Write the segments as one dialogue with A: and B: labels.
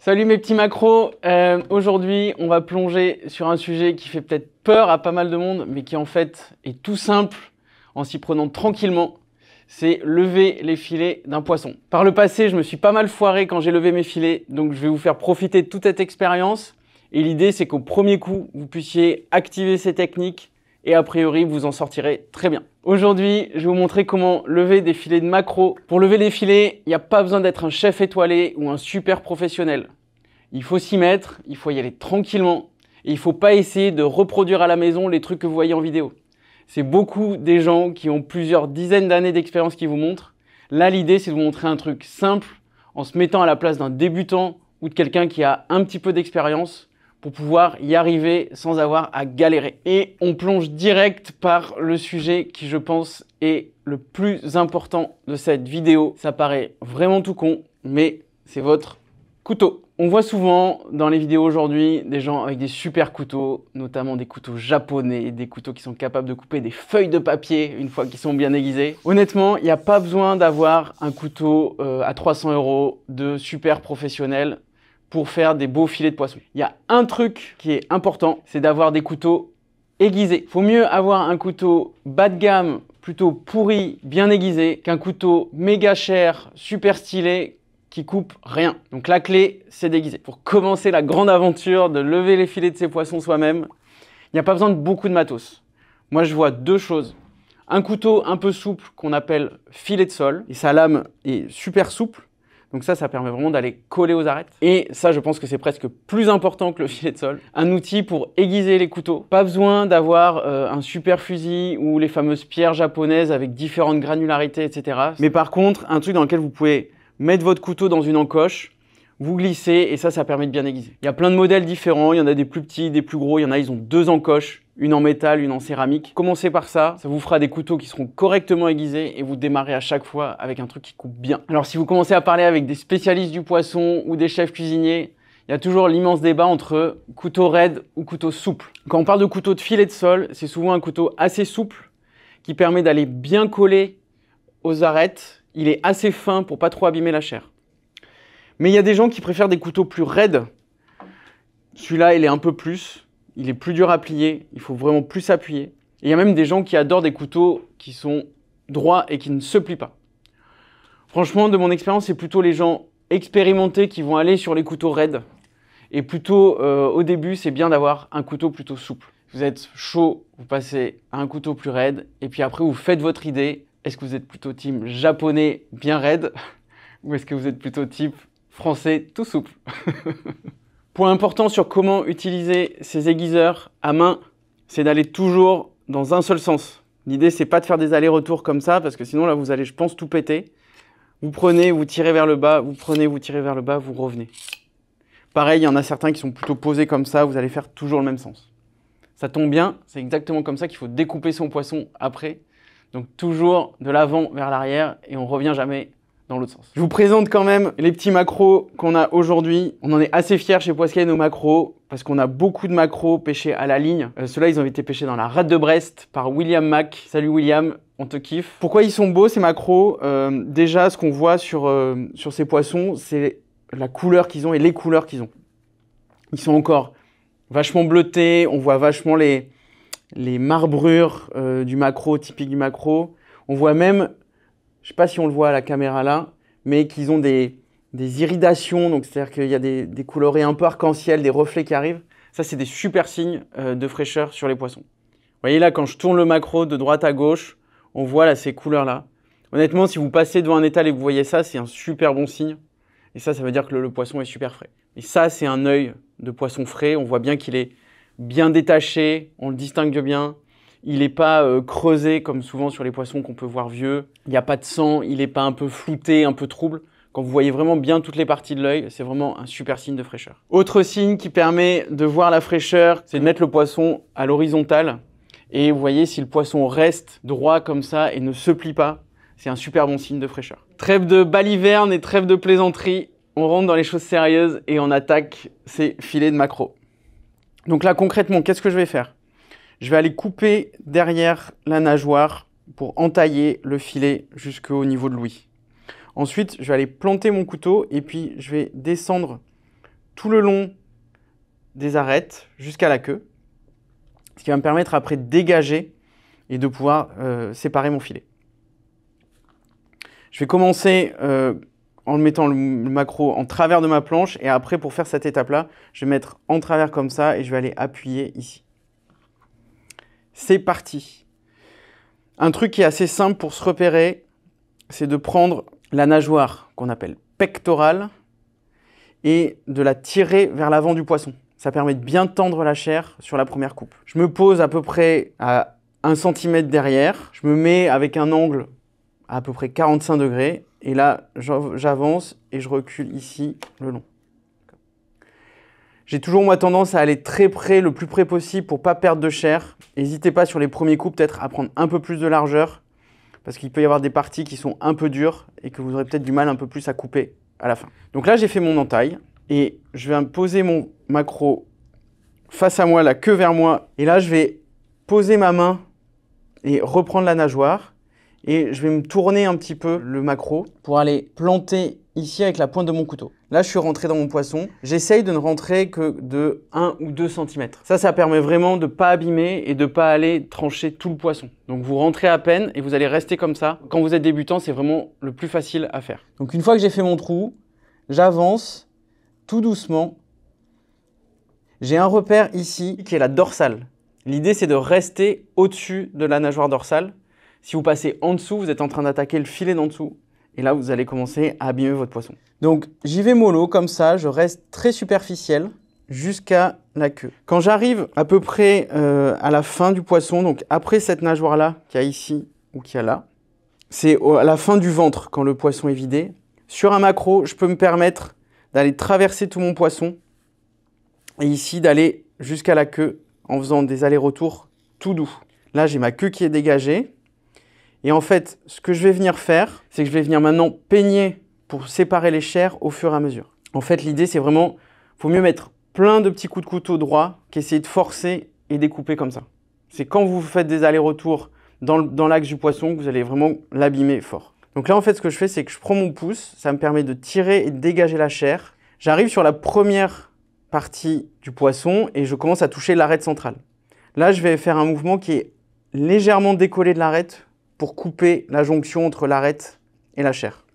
A: Salut mes petits macros, aujourd'hui on va plonger sur un sujet qui fait peut-être peur à pas mal de monde, mais qui en fait est tout simple en s'y prenant tranquillement, c'est lever les filets d'un poisson. Par le passé, je me suis pas mal foiré quand j'ai levé mes filets, donc je vais vous faire profiter de toute cette expérience. Et l'idée c'est qu'au premier coup, vous puissiez activer ces techniques et a priori vous en sortirez très bien. Aujourd'hui, je vais vous montrer comment lever des filets de maquereau. Pour lever les filets, il n'y a pas besoin d'être un chef étoilé ou un super professionnel. Il faut s'y mettre, il faut y aller tranquillement et il ne faut pas essayer de reproduire à la maison les trucs que vous voyez en vidéo. C'est beaucoup des gens qui ont plusieurs dizaines d'années d'expérience qui vous montrent. Là, l'idée, c'est de vous montrer un truc simple en se mettant à la place d'un débutant ou de quelqu'un qui a un petit peu d'expérience pour pouvoir y arriver sans avoir à galérer. Et on plonge direct par le sujet qui, je pense, est le plus important de cette vidéo. Ça paraît vraiment tout con, mais c'est votre couteau. On voit souvent dans les vidéos aujourd'hui des gens avec des super couteaux, notamment des couteaux japonais, des couteaux qui sont capables de couper des feuilles de papier une fois qu'ils sont bien aiguisés. Honnêtement, il n'y a pas besoin d'avoir un couteau à 300 € de super professionnel pour faire des beaux filets de poisson. Il y a un truc qui est important, c'est d'avoir des couteaux aiguisés. Faut mieux avoir un couteau bas de gamme, plutôt pourri, bien aiguisé, qu'un couteau méga cher, super stylé, qui coupe rien. Donc la clé, c'est d'aiguiser. Pour commencer la grande aventure de lever les filets de ces poissons soi-même, il n'y a pas besoin de beaucoup de matos. Moi, je vois deux choses. Un couteau un peu souple qu'on appelle filet de sol, et sa lame est super souple. Donc ça permet vraiment d'aller coller aux arêtes. Et ça, je pense que c'est presque plus important que le filet de sol. Un outil pour aiguiser les couteaux. Pas besoin d'avoir un super fusil ou les fameuses pierres japonaises avec différentes granularités, etc. Mais par contre, un truc dans lequel vous pouvez mettre votre couteau dans une encoche, vous glissez et ça permet de bien aiguiser. Il y a plein de modèles différents, il y en a des plus petits, des plus gros, il y en a, ils ont deux encoches, une en métal, une en céramique. Commencez par ça vous fera des couteaux qui seront correctement aiguisés et vous démarrez à chaque fois avec un truc qui coupe bien. Alors si vous commencez à parler avec des spécialistes du poisson ou des chefs cuisiniers, il y a toujours l'immense débat entre couteau raide ou couteau souple. Quand on parle de couteau de filet de sol, c'est souvent un couteau assez souple qui permet d'aller bien coller aux arêtes. Il est assez fin pour pas trop abîmer la chair. Mais il y a des gens qui préfèrent des couteaux plus raides. Celui-là, il est un peu plus. Il est plus dur à plier. Il faut vraiment plus appuyer. Et il y a même des gens qui adorent des couteaux qui sont droits et qui ne se plient pas. Franchement, de mon expérience, c'est plutôt les gens expérimentés qui vont aller sur les couteaux raides. Et plutôt, au début, c'est bien d'avoir un couteau plutôt souple. Vous êtes chaud, vous passez à un couteau plus raide. Et puis après, vous faites votre idée. Est-ce que vous êtes plutôt team japonais bien raide ou est-ce que vous êtes plutôt type français tout souple? Point important sur comment utiliser ces aiguiseurs à main, c'est d'aller toujours dans un seul sens. L'idée, c'est pas de faire des allers-retours comme ça parce que sinon, là, vous allez, je pense, tout péter. Vous prenez, vous tirez vers le bas, vous prenez, vous tirez vers le bas, vous revenez. Pareil, il y en a certains qui sont plutôt posés comme ça, vous allez faire toujours le même sens. Ça tombe bien, c'est exactement comme ça qu'il faut découper son poisson après. Donc toujours de l'avant vers l'arrière et on revient jamais dans l'autre sens. Je vous présente quand même les petits macros qu'on a aujourd'hui. On en est assez fiers chez Poiscaille nos macros parce qu'on a beaucoup de macros pêchés à la ligne. Ceux-là, ils ont été pêchés dans la rade de Brest par William Mac. Salut William, on te kiffe. Pourquoi ils sont beaux ces macros? Déjà, ce qu'on voit sur ces poissons, c'est la couleur qu'ils ont et les couleurs qu'ils ont. Ils sont encore vachement bleutés, on voit vachement les marbrures du maquereau, typiques du maquereau. On voit même, je ne sais pas si on le voit à la caméra là, mais qu'ils ont des iridations, donc c'est-à-dire qu'il y a des colorés un peu arc-en-ciel, des reflets qui arrivent. Ça, c'est des super signes de fraîcheur sur les poissons. Vous voyez là, quand je tourne le maquereau de droite à gauche, on voit là ces couleurs-là. Honnêtement, si vous passez devant un étal et que vous voyez ça, c'est un super bon signe. Et ça veut dire que le poisson est super frais. Et ça, c'est un œil de poisson frais. On voit bien qu'il est bien détaché, on le distingue bien. Il n'est pas creusé comme souvent sur les poissons qu'on peut voir vieux. Il n'y a pas de sang, il n'est pas un peu flouté, un peu trouble. Quand vous voyez vraiment bien toutes les parties de l'œil, c'est vraiment un super signe de fraîcheur. Autre signe qui permet de voir la fraîcheur, c'est de mettre le poisson à l'horizontale. Et vous voyez, si le poisson reste droit comme ça et ne se plie pas, c'est un super bon signe de fraîcheur. Trêve de baliverne et trêve de plaisanterie. On rentre dans les choses sérieuses et on attaque ces filets de maquereau. Donc là, concrètement, qu'est-ce que je vais faire? Je vais aller couper derrière la nageoire pour entailler le filet jusqu'au niveau de l'ouïe. Ensuite, je vais aller planter mon couteau et puis je vais descendre tout le long des arêtes jusqu'à la queue, ce qui va me permettre après de dégager et de pouvoir séparer mon filet. Je vais commencer en mettant le maquereau en travers de ma planche et après pour faire cette étape-là, je vais mettre en travers comme ça et je vais aller appuyer ici. C'est parti. Un truc qui est assez simple pour se repérer, c'est de prendre la nageoire qu'on appelle pectorale et de la tirer vers l'avant du poisson. Ça permet de bien tendre la chair sur la première coupe. Je me pose à peu près à 1 cm derrière. Je me mets avec un angle à peu près 45 degrés. Et là, j'avance et je recule ici le long. J'ai toujours moi tendance à aller très près, le plus près possible pour ne pas perdre de chair. N'hésitez pas sur les premiers coups peut-être à prendre un peu plus de largeur parce qu'il peut y avoir des parties qui sont un peu dures et que vous aurez peut-être du mal un peu plus à couper à la fin. Donc là, j'ai fait mon entaille et je vais poser mon maquereau face à moi, la queue vers moi. Et là, je vais poser ma main et reprendre la nageoire. Et je vais me tourner un petit peu le maquereau pour aller planter ici avec la pointe de mon couteau. Là, je suis rentré dans mon poisson. J'essaye de ne rentrer que de 1 ou 2 cm. Ça permet vraiment de ne pas abîmer et de ne pas aller trancher tout le poisson. Donc, vous rentrez à peine et vous allez rester comme ça. Quand vous êtes débutant, c'est vraiment le plus facile à faire. Donc, une fois que j'ai fait mon trou, j'avance tout doucement. J'ai un repère ici qui est la dorsale. L'idée, c'est de rester au-dessus de la nageoire dorsale. Si vous passez en dessous, vous êtes en train d'attaquer le filet d'en dessous. Et là, vous allez commencer à abîmer votre poisson. Donc, j'y vais mollo, comme ça. Je reste très superficiel jusqu'à la queue. Quand j'arrive à peu près à la fin du poisson, donc après cette nageoire-là qu'il y a ici ou qu'il y a là, c'est à la fin du ventre quand le poisson est vidé. Sur un maquereau, je peux me permettre d'aller traverser tout mon poisson et ici d'aller jusqu'à la queue en faisant des allers-retours tout doux. Là, j'ai ma queue qui est dégagée. Et en fait, ce que je vais venir faire, c'est que je vais venir maintenant peigner pour séparer les chairs au fur et à mesure. En fait, l'idée, c'est vraiment, il faut mieux mettre plein de petits coups de couteau droit qu'essayer de forcer et découper comme ça. C'est quand vous faites des allers-retours dans l'axe du poisson que vous allez vraiment l'abîmer fort. Donc là, en fait, ce que je fais, c'est que je prends mon pouce, ça me permet de tirer et de dégager la chair. J'arrive sur la première partie du poisson et je commence à toucher l'arête centrale. Là, je vais faire un mouvement qui est légèrement décollé de l'arête pour couper la jonction entre l'arête et la chair.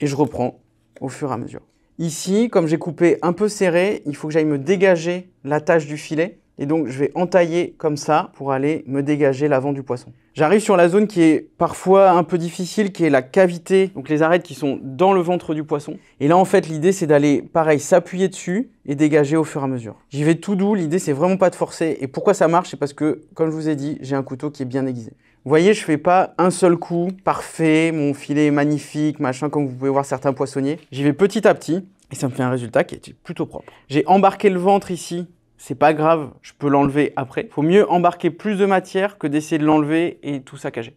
A: Et je reprends au fur et à mesure. Ici, comme j'ai coupé un peu serré, il faut que j'aille me dégager l'attache du filet. Et donc, je vais entailler comme ça pour aller me dégager l'avant du poisson. J'arrive sur la zone qui est parfois un peu difficile, qui est la cavité, donc les arêtes qui sont dans le ventre du poisson. Et là, en fait, l'idée, c'est d'aller, pareil, s'appuyer dessus et dégager au fur et à mesure. J'y vais tout doux, l'idée, c'est vraiment pas de forcer. Et pourquoi ça marche? C'est parce que, comme je vous ai dit, j'ai un couteau qui est bien aiguisé. Vous voyez, je fais pas un seul coup parfait, mon filet est magnifique, machin, comme vous pouvez voir certains poissonniers. J'y vais petit à petit et ça me fait un résultat qui est plutôt propre. J'ai embarqué le ventre ici. C'est pas grave, je peux l'enlever après. Il faut mieux embarquer plus de matière que d'essayer de l'enlever et tout saccager.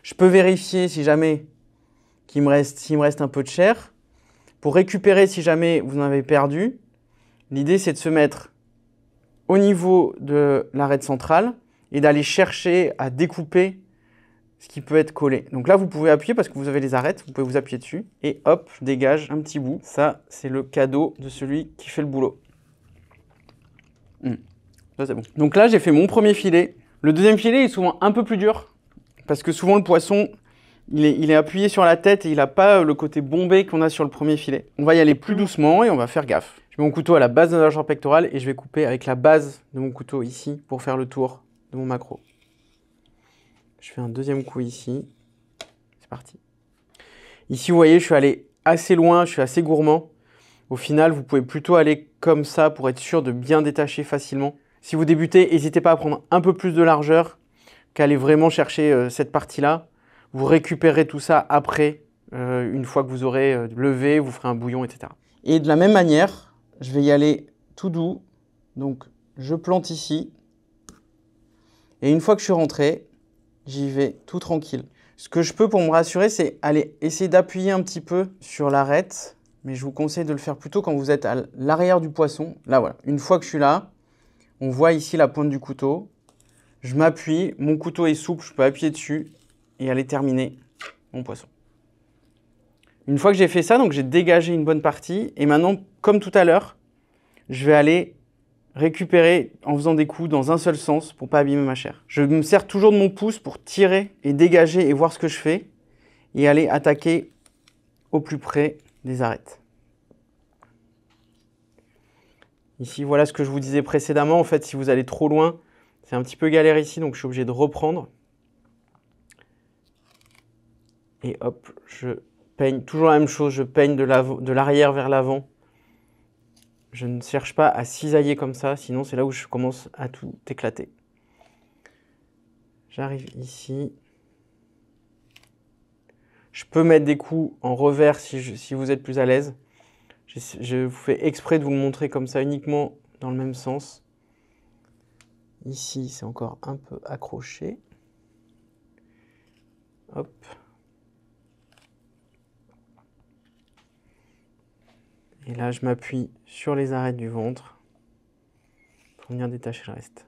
A: Je peux vérifier si jamais s'il me reste un peu de chair. Pour récupérer si jamais vous en avez perdu, l'idée c'est de se mettre au niveau de l'arête centrale et d'aller chercher à découper ce qui peut être collé. Donc là, vous pouvez appuyer parce que vous avez les arêtes, vous pouvez vous appuyer dessus et hop, je dégage un petit bout. Ça, c'est le cadeau de celui qui fait le boulot. Ça, c'est bon. Donc là, j'ai fait mon premier filet. Le deuxième filet est souvent un peu plus dur parce que souvent le poisson, il est appuyé sur la tête et il n'a pas le côté bombé qu'on a sur le premier filet. On va y aller plus doucement et on va faire gaffe. Je mets mon couteau à la base de la nageoire pectorale et je vais couper avec la base de mon couteau ici pour faire le tour de mon maquereau. Je fais un deuxième coup ici. C'est parti. Ici, vous voyez, je suis allé assez loin, je suis assez gourmand. Au final, vous pouvez plutôt aller comme ça pour être sûr de bien détacher facilement. Si vous débutez, n'hésitez pas à prendre un peu plus de largeur qu'aller vraiment chercher cette partie-là. Vous récupérez tout ça après, une fois que vous aurez levé, vous ferez un bouillon, etc. Et de la même manière, je vais y aller tout doux. Donc, je plante ici. Et une fois que je suis rentré, j'y vais tout tranquille. Ce que je peux pour me rassurer, c'est aller essayer d'appuyer un petit peu sur l'arête. Mais je vous conseille de le faire plutôt quand vous êtes à l'arrière du poisson. Là, voilà. Une fois que je suis là, on voit ici la pointe du couteau. Je m'appuie, mon couteau est souple, je peux appuyer dessus et aller terminer mon poisson. Une fois que j'ai fait ça, donc j'ai dégagé une bonne partie. Et maintenant, comme tout à l'heure, je vais aller récupérer en faisant des coups dans un seul sens pour ne pas abîmer ma chair. Je me sers toujours de mon pouce pour tirer et dégager et voir ce que je fais et aller attaquer au plus près des arêtes. Ici, voilà ce que je vous disais précédemment. En fait, si vous allez trop loin, c'est un petit peu galère ici, donc je suis obligé de reprendre. Et hop, je peigne toujours la même chose, je peigne de l'arrière vers l'avant. Je ne cherche pas à cisailler comme ça, sinon c'est là où je commence à tout éclater. J'arrive ici. Je peux mettre des coups en revers si vous êtes plus à l'aise. Je vous fais exprès de vous le montrer comme ça, uniquement dans le même sens. Ici, c'est encore un peu accroché. Hop. Et là, je m'appuie sur les arêtes du ventre pour venir détacher le reste.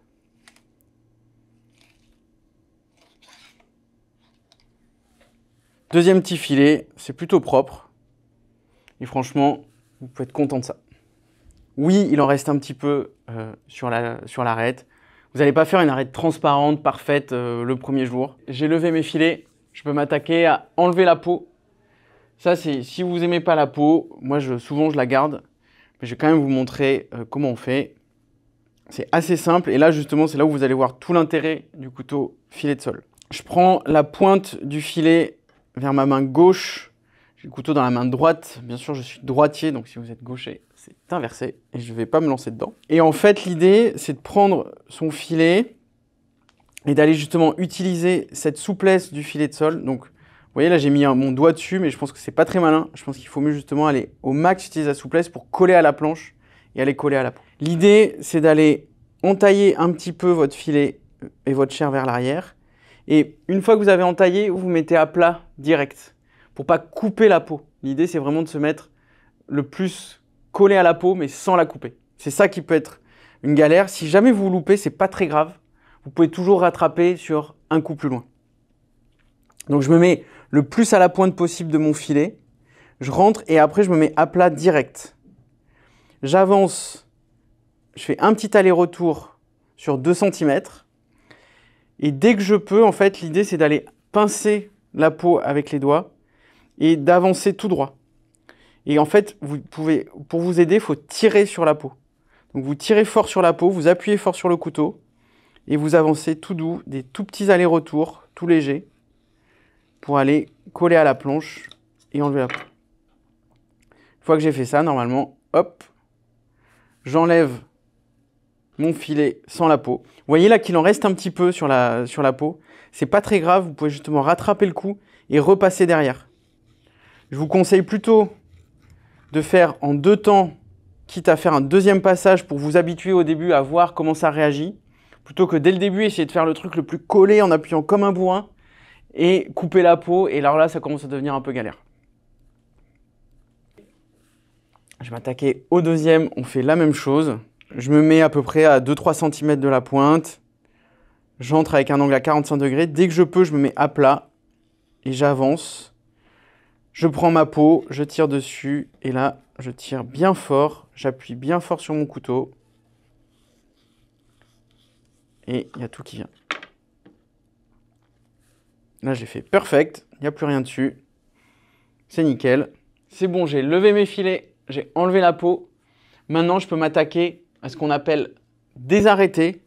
A: Deuxième petit filet, c'est plutôt propre. Et franchement, vous pouvez être content de ça. Oui, il en reste un petit peu sur l'arête. Vous n'allez pas faire une arête transparente, parfaite le premier jour. J'ai levé mes filets, je peux m'attaquer à enlever la peau. Ça, c'est si vous n'aimez pas la peau, moi souvent je la garde. Mais je vais quand même vous montrer comment on fait. C'est assez simple et là justement c'est là où vous allez voir tout l'intérêt du couteau filet de sol. Je prends la pointe du filet vers ma main gauche. J'ai le couteau dans la main droite. Bien sûr je suis droitier, donc si vous êtes gaucher, c'est inversé et je ne vais pas me lancer dedans. Et en fait l'idée c'est de prendre son filet et d'aller justement utiliser cette souplesse du filet de sol. Donc vous voyez là j'ai mis mon doigt dessus mais je pense que c'est pas très malin. Je pense qu'il faut mieux justement aller au max utiliser la souplesse pour coller à la planche et aller coller à la peau. L'idée, c'est d'aller entailler un petit peu votre filet et votre chair vers l'arrière. Et une fois que vous avez entaillé, vous mettez à plat direct pour pas couper la peau. L'idée, c'est vraiment de se mettre le plus collé à la peau, mais sans la couper. C'est ça qui peut être une galère. Si jamais vous loupez, c'est pas très grave. Vous pouvez toujours rattraper sur un coup plus loin. Donc, je me mets le plus à la pointe possible de mon filet. Je rentre et après, je me mets à plat direct. J'avance, je fais un petit aller-retour sur 2 cm. Et dès que je peux, en fait, l'idée, c'est d'aller pincer la peau avec les doigts et d'avancer tout droit. Et en fait, vous pouvez, pour vous aider, il faut tirer sur la peau. Donc, vous tirez fort sur la peau, vous appuyez fort sur le couteau et vous avancez tout doux, des tout petits allers-retours, tout légers, pour aller coller à la planche et enlever la peau. Une fois que j'ai fait ça, normalement, hop, j'enlève mon filet sans la peau. Vous voyez là qu'il en reste un petit peu sur la peau. C'est pas très grave, vous pouvez justement rattraper le coup et repasser derrière. Je vous conseille plutôt de faire en 2 temps, quitte à faire un deuxième passage pour vous habituer au début à voir comment ça réagit, plutôt que dès le début essayer de faire le truc le plus collé en appuyant comme un bourrin et couper la peau. Et alors là, ça commence à devenir un peu galère. Je vais m'attaquer au deuxième, on fait la même chose. Je me mets à peu près à 2-3 cm de la pointe. J'entre avec un angle à 45 degrés. Dès que je peux, je me mets à plat et j'avance. Je prends ma peau, je tire dessus et là, je tire bien fort. J'appuie bien fort sur mon couteau. Et il y a tout qui vient. Là, j'ai fait perfect. Il n'y a plus rien dessus. C'est nickel. C'est bon, j'ai levé mes filets. J'ai enlevé la peau. Maintenant, je peux m'attaquer à ce qu'on appelle désarrêter.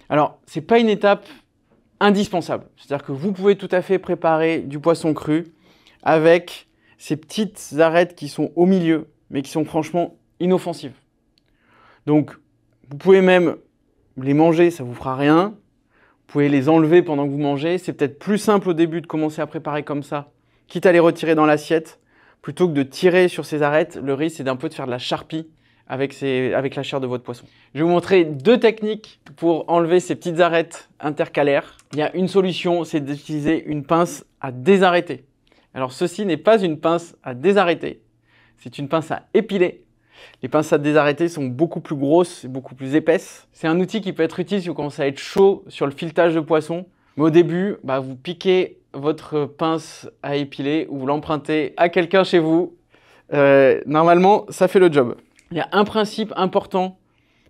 A: Alors, ce n'est pas une étape indispensable. C'est-à-dire que vous pouvez tout à fait préparer du poisson cru avec ces petites arêtes qui sont au milieu, mais qui sont franchement inoffensives. Donc, vous pouvez même les manger, ça ne vous fera rien. Vous pouvez les enlever pendant que vous mangez. C'est peut-être plus simple au début de commencer à préparer comme ça, quitte à les retirer dans l'assiette. Plutôt que de tirer sur ces arêtes, le risque c'est d'un peu de faire de la charpie avec la chair de votre poisson. Je vais vous montrer 2 techniques pour enlever ces petites arêtes intercalaires. Il y a une solution, c'est d'utiliser une pince à désarrêter. Alors ceci n'est pas une pince à désarrêter, c'est une pince à épiler. Les pinces à désarrêter sont beaucoup plus grosses et beaucoup plus épaisses. C'est un outil qui peut être utile si vous commencez à être chaud sur le filetage de poisson. Mais au début, vous piquez votre pince à épiler ou vous l'empruntez à quelqu'un chez vous. Normalement, ça fait le job. Il y a un principe important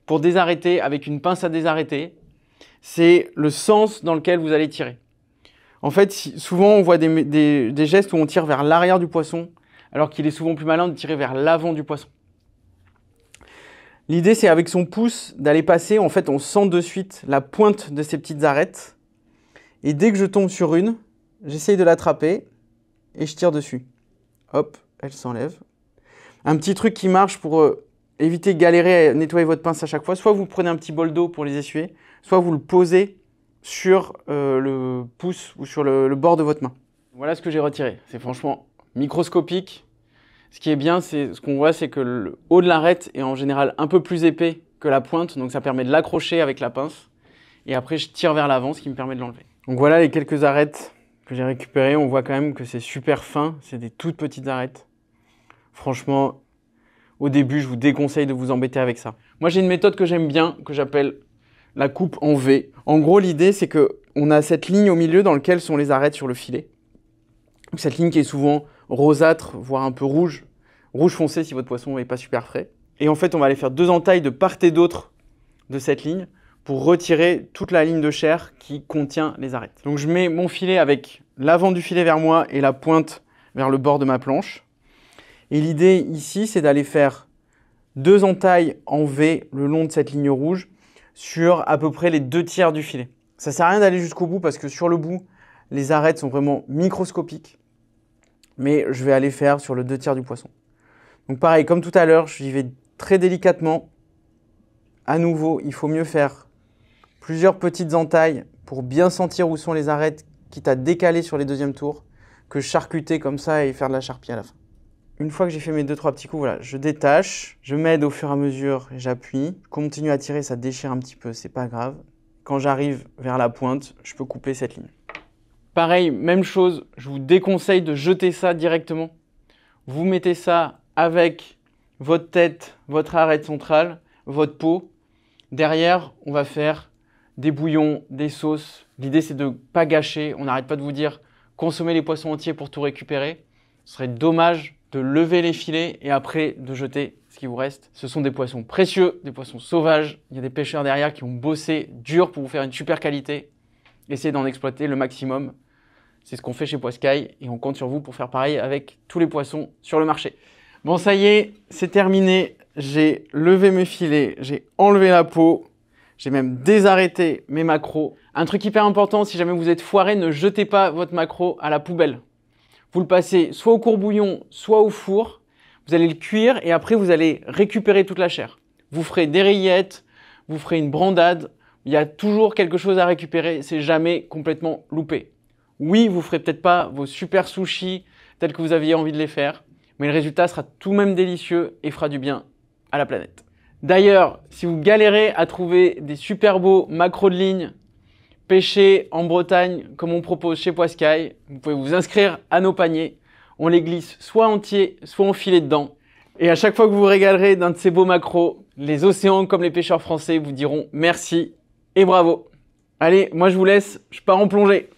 A: pour désarrêter avec une pince à désarrêter, c'est le sens dans lequel vous allez tirer. En fait, souvent on voit des gestes où on tire vers l'arrière du poisson, alors qu'il est souvent plus malin de tirer vers l'avant du poisson. L'idée, c'est avec son pouce d'aller passer, en fait, on sent de suite la pointe de ces petites arêtes. Et dès que je tombe sur une, j'essaye de l'attraper et je tire dessus. Hop, elle s'enlève. Un petit truc qui marche pour éviter de galérer à nettoyer votre pince à chaque fois, soit vous prenez un petit bol d'eau pour les essuyer, soit vous le posez sur le pouce ou sur le bord de votre main. Voilà ce que j'ai retiré. C'est franchement microscopique. Ce qui est bien, ce qu'on voit, c'est que le haut de l'arête est en général un peu plus épais que la pointe, donc ça permet de l'accrocher avec la pince. Et après, je tire vers l'avant, ce qui me permet de l'enlever. Donc voilà les quelques arêtes que j'ai récupérées. On voit quand même que c'est super fin, c'est des toutes petites arêtes. Franchement, au début, je vous déconseille de vous embêter avec ça. Moi, j'ai une méthode que j'aime bien, que j'appelle la coupe en V. En gros, l'idée, c'est qu'on a cette ligne au milieu dans laquelle sont les arêtes sur le filet. Cette ligne qui est souvent rosâtre, voire un peu rouge foncé si votre poisson n'est pas super frais. Et en fait, on va aller faire 2 entailles de part et d'autre de cette ligne pour retirer toute la ligne de chair qui contient les arêtes. Donc je mets mon filet avec l'avant du filet vers moi et la pointe vers le bord de ma planche. Et l'idée ici, c'est d'aller faire 2 entailles en V le long de cette ligne rouge sur à peu près les 2/3 du filet. Ça sert à rien d'aller jusqu'au bout parce que sur le bout, les arêtes sont vraiment microscopiques. Mais je vais aller faire sur le 2/3 du poisson. Donc pareil, comme tout à l'heure, j'y vais très délicatement. À nouveau, il faut mieux faire plusieurs petites entailles pour bien sentir où sont les arêtes, quitte à décaler sur les deuxièmes tours, que charcuter comme ça et faire de la charpie à la fin. Une fois que j'ai fait mes 2-3 petits coups, voilà, je détache, je m'aide au fur et à mesure, j'appuie, je continue à tirer, ça déchire un petit peu, c'est pas grave. Quand j'arrive vers la pointe, je peux couper cette ligne. Pareil, même chose, je vous déconseille de jeter ça directement. Vous mettez ça avec votre tête, votre arête centrale, votre peau. Derrière, on va faire des bouillons, des sauces. L'idée, c'est de ne pas gâcher. On n'arrête pas de vous dire consommez les poissons entiers pour tout récupérer. Ce serait dommage de lever les filets et après de jeter ce qui vous reste. Ce sont des poissons précieux, des poissons sauvages. Il y a des pêcheurs derrière qui ont bossé dur pour vous faire une super qualité. Essayez d'en exploiter le maximum. C'est ce qu'on fait chez Poiscaille et on compte sur vous pour faire pareil avec tous les poissons sur le marché. Bon, ça y est, c'est terminé. J'ai levé mes filets, j'ai enlevé la peau, j'ai même désarrêté mes maquereaux. Un truc hyper important, si jamais vous êtes foiré, ne jetez pas votre maquereau à la poubelle. Vous le passez soit au courbouillon, soit au four. Vous allez le cuire et après vous allez récupérer toute la chair. Vous ferez des rillettes, vous ferez une brandade. Il y a toujours quelque chose à récupérer, c'est jamais complètement loupé. Oui, vous ferez peut-être pas vos super sushis tels que vous aviez envie de les faire, mais le résultat sera tout de même délicieux et fera du bien à la planète. D'ailleurs, si vous galérez à trouver des super beaux maquereaux de ligne pêchés en Bretagne comme on propose chez Poiscaille, vous pouvez vous inscrire à nos paniers. On les glisse soit entiers, soit en filet dedans. Et à chaque fois que vous vous régalerez d'un de ces beaux maquereaux, les océans comme les pêcheurs français vous diront merci et bravo. Allez, moi je vous laisse, je pars en plongée.